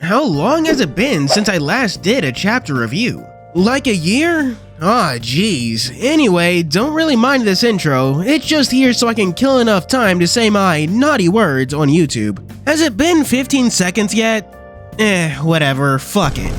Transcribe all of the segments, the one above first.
How long has it been since I last did a chapter review? Like a year? Aw, geez. Anyway, don't really mind this intro, it's just here so I can kill enough time to say my naughty words on YouTube. Has it been 15 seconds yet? Whatever, fuck it.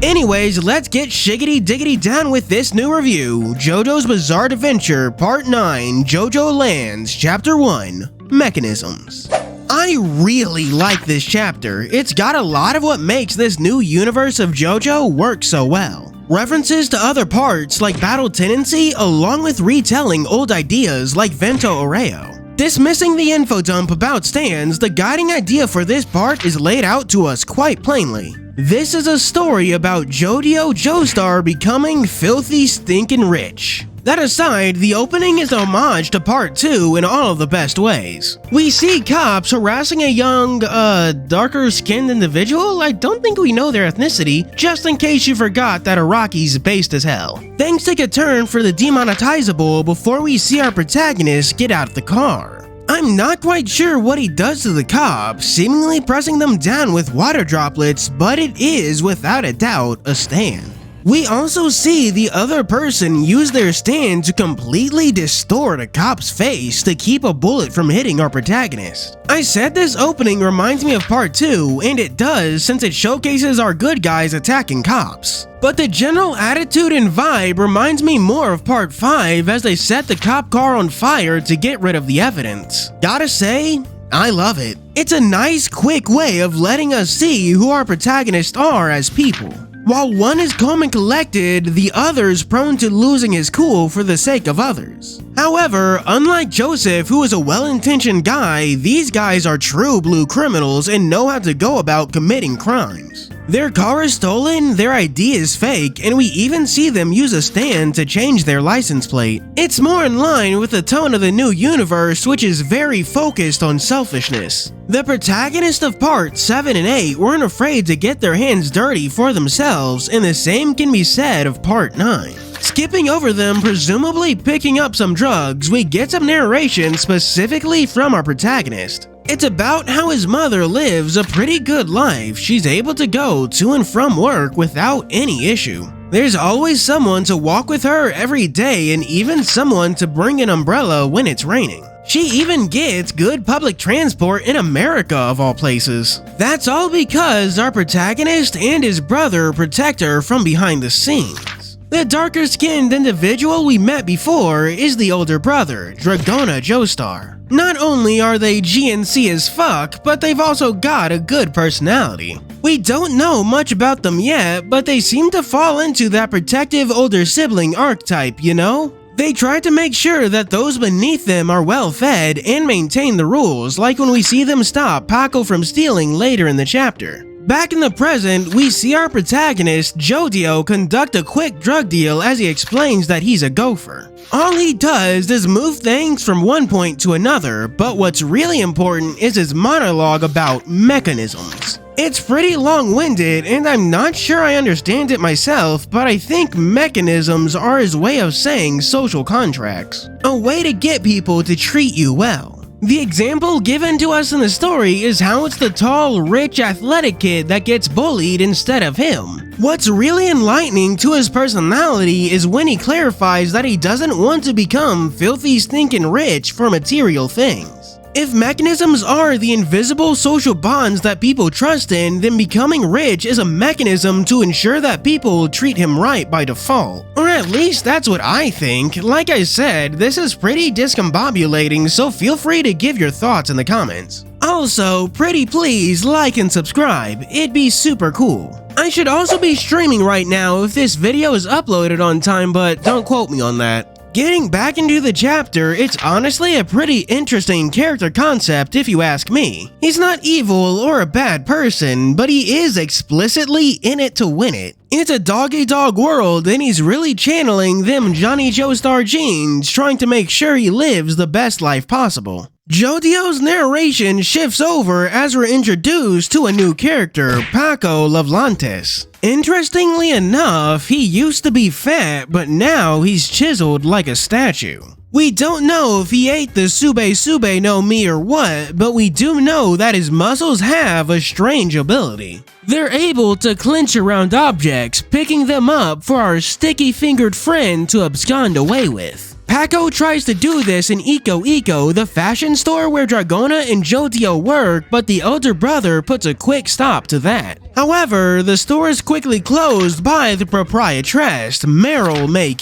Anyways, let's get shiggity diggity down with this new review, JoJo's Bizarre Adventure Part 9, JOJOLands Chapter 1, Mechanisms. I really like this chapter. It's got a lot of what makes this new universe of JoJo work so well. References to other parts like Battle Tendency, along with retelling old ideas like Vento Oreo. Dismissing the info dump about stands, the guiding idea for this part is laid out to us quite plainly. This is a story about JoJo Joestar becoming filthy stinkin' rich. That aside, the opening is a homage to part 2 in all of the best ways. We see cops harassing a young, darker-skinned individual. I don't think we know their ethnicity, just in case you forgot that Araki's based as hell. Things take a turn for the demonetizable before we see our protagonist get out of the car. I'm not quite sure what he does to the cops, seemingly pressing them down with water droplets, but it is, without a doubt, a stand. We also see the other person use their stand to completely distort a cop's face to keep a bullet from hitting our protagonist. I said this opening reminds me of part 2, and it does since it showcases our good guys attacking cops. But the general attitude and vibe reminds me more of part 5 as they set the cop car on fire to get rid of the evidence. Gotta say, I love it. It's a nice, quick way of letting us see who our protagonists are as people. While one is calm and collected, the other's prone to losing his cool for the sake of others. However, unlike Joseph, who is a well-intentioned guy, these guys are true blue criminals and know how to go about committing crimes. Their car is stolen, their ID is fake, and we even see them use a stand to change their license plate. It's more in line with the tone of the new universe, which is very focused on selfishness. The protagonists of parts 7 and 8 weren't afraid to get their hands dirty for themselves, and the same can be said of part 9. Skipping over them presumably picking up some drugs, we get some narration specifically from our protagonist. It's about how his mother lives a pretty good life. She's able to go to and from work without any issue. There's always someone to walk with her every day and even someone to bring an umbrella when it's raining. She even gets good public transport in America of all places. That's all because our protagonist and his brother protect her from behind the scenes. The darker-skinned individual we met before is the older brother, Dragona Joestar. Not only are they GNC as fuck, but they've also got a good personality. We don't know much about them yet, but they seem to fall into that protective older sibling archetype, you know? They try to make sure that those beneath them are well fed and maintain the rules, like when we see them stop Paco from stealing later in the chapter. Back in the present, we see our protagonist, Jodio, conduct a quick drug deal as he explains that he's a gopher. All he does is move things from one point to another, but what's really important is his monologue about mechanisms. It's pretty long-winded, and I'm not sure I understand it myself, but I think mechanisms are his way of saying social contracts. A way to get people to treat you well. The example given to us in the story is how it's the tall, rich, athletic kid that gets bullied instead of him. What's really enlightening to his personality is when he clarifies that he doesn't want to become filthy stinking rich for material things. If mechanisms are the invisible social bonds that people trust in, then becoming rich is a mechanism to ensure that people treat him right by default. Or at least that's what I think. Like I said, this is pretty discombobulating, so feel free to give your thoughts in the comments. Also, pretty please like and subscribe, it'd be super cool. I should also be streaming right now if this video is uploaded on time, but don't quote me on that. Getting back into the chapter, it's honestly a pretty interesting character concept if you ask me. He's not evil or a bad person, but he is explicitly in it to win it. It's a dog-eat-dog world, and he's really channeling them Johnny Joestar genes, trying to make sure he lives the best life possible. Jodio's narration shifts over as we're introduced to a new character, Paco Lavlantes. Interestingly enough, he used to be fat, but now he's chiseled like a statue. We don't know if he ate the sube no mi or what, but we do know that his muscles have a strange ability. They're able to clench around objects, picking them up for our sticky-fingered friend to abscond away with. Paco tries to do this in Eco, the fashion store where Dragona and JoJo work, but the elder brother puts a quick stop to that. However, the store is quickly closed by the proprietress, Meryl May.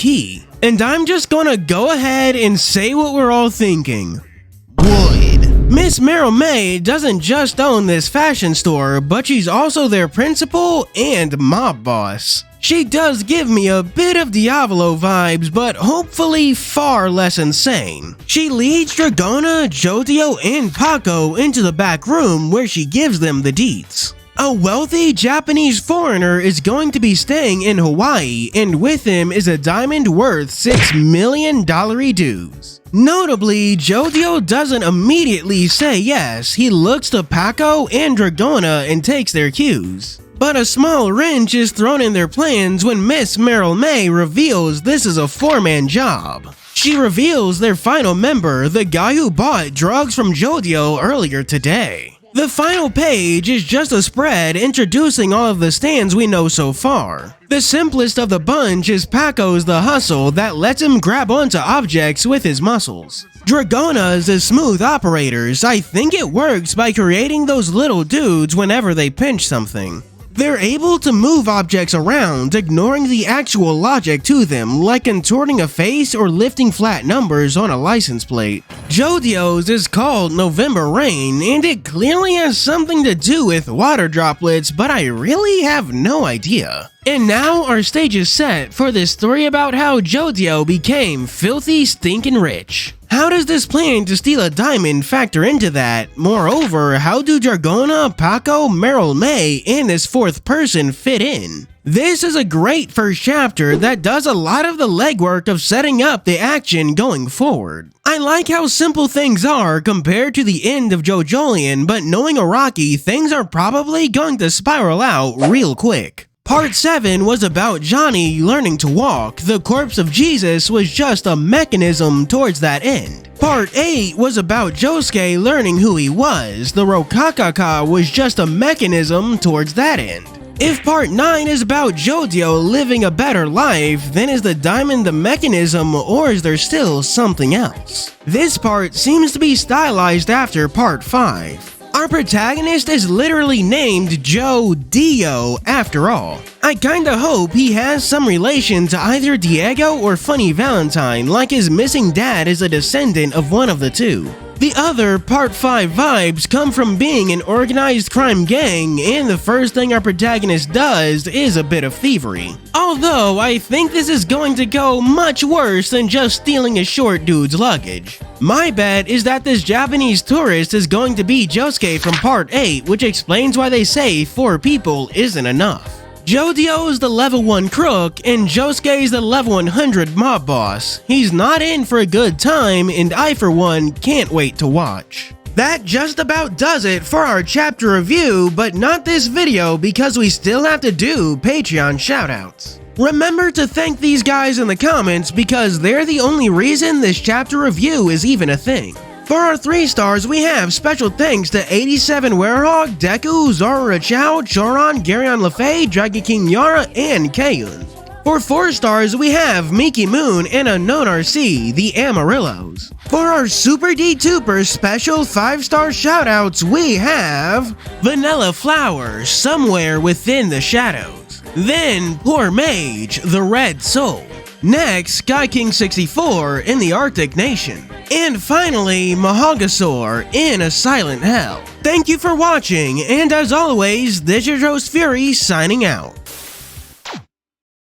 And I'm just gonna go ahead and say what we're all thinking. Would. Miss Meryl May doesn't just own this fashion store, but she's also their principal and mob boss. She does give me a bit of Diavolo vibes, but hopefully far less insane. She leads Dragona, JoJo, and Paco into the back room where she gives them the deets. A wealthy Japanese foreigner is going to be staying in Hawaii, and with him is a diamond worth $6 million dues. Notably, JoJo doesn't immediately say yes. He looks to Paco and Dragona and takes their cues. But a small wrench is thrown in their plans when Miss Meryl May reveals this is a four-man job. She reveals their final member, the guy who bought drugs from JoJo earlier today. The final page is just a spread introducing all of the stands we know so far. The simplest of the bunch is Paco's the hustle that lets him grab onto objects with his muscles. Dragona's is smooth operators. I think it works by creating those little dudes whenever they pinch something. They're able to move objects around, ignoring the actual logic to them, like contorting a face or lifting flat numbers on a license plate. JoJo's is called November Rain, and it clearly has something to do with water droplets, but I really have no idea. And now our stage is set for this story about how JoJo became filthy stinking rich. How does this plan to steal a diamond factor into that? Moreover, how do Dragona, Paco, Meryl May, and this fourth person fit in? This is a great first chapter that does a lot of the legwork of setting up the action going forward. I like how simple things are compared to the end of JOJOLands, but knowing Araki, things are probably going to spiral out real quick. Part 7 was about Johnny learning to walk. The corpse of Jesus was just a mechanism towards that end. Part 8 was about Josuke learning who he was. The Rokakaka was just a mechanism towards that end. If part 9 is about JoJo living a better life, then is the diamond the mechanism, or is there still something else? This part seems to be stylized after part 5. Our protagonist is literally named Joe Dio after all. I kinda hope he has some relation to either Diego or Funny Valentine, like his missing dad is a descendant of one of the two. The other Part 5 vibes come from being an organized crime gang, and the first thing our protagonist does is a bit of thievery. Although, I think this is going to go much worse than just stealing a short dude's luggage. My bet is that this Japanese tourist is going to be Josuke from Part 8, which explains why they say 4 people isn't enough. JoJo is the level 1 crook, and Josuke is the level 100 mob boss. He's not in for a good time, and I for one can't wait to watch. That just about does it for our chapter review, but not this video because we still have to do Patreon shoutouts. Remember to thank these guys in the comments because they're the only reason this chapter review is even a thing. For our 3 stars, we have special thanks to 87 Werehog, Deku, Zara Chow, Choron, Garyon Lefay, Dragon King Yara, and Kayun. For 4 stars, we have Miki Moon and Unknown RC, the Amarillos. For our Super D-Tuber special 5-star shoutouts, we have Vanilla Flower, Somewhere Within the Shadows. Then Poor Mage, the Red Soul. Next, Sky King 64 in the Arctic Nation. And finally, Mahagasaur in A Silent Hell. Thank you for watching, and as always, this is Fuuri signing out.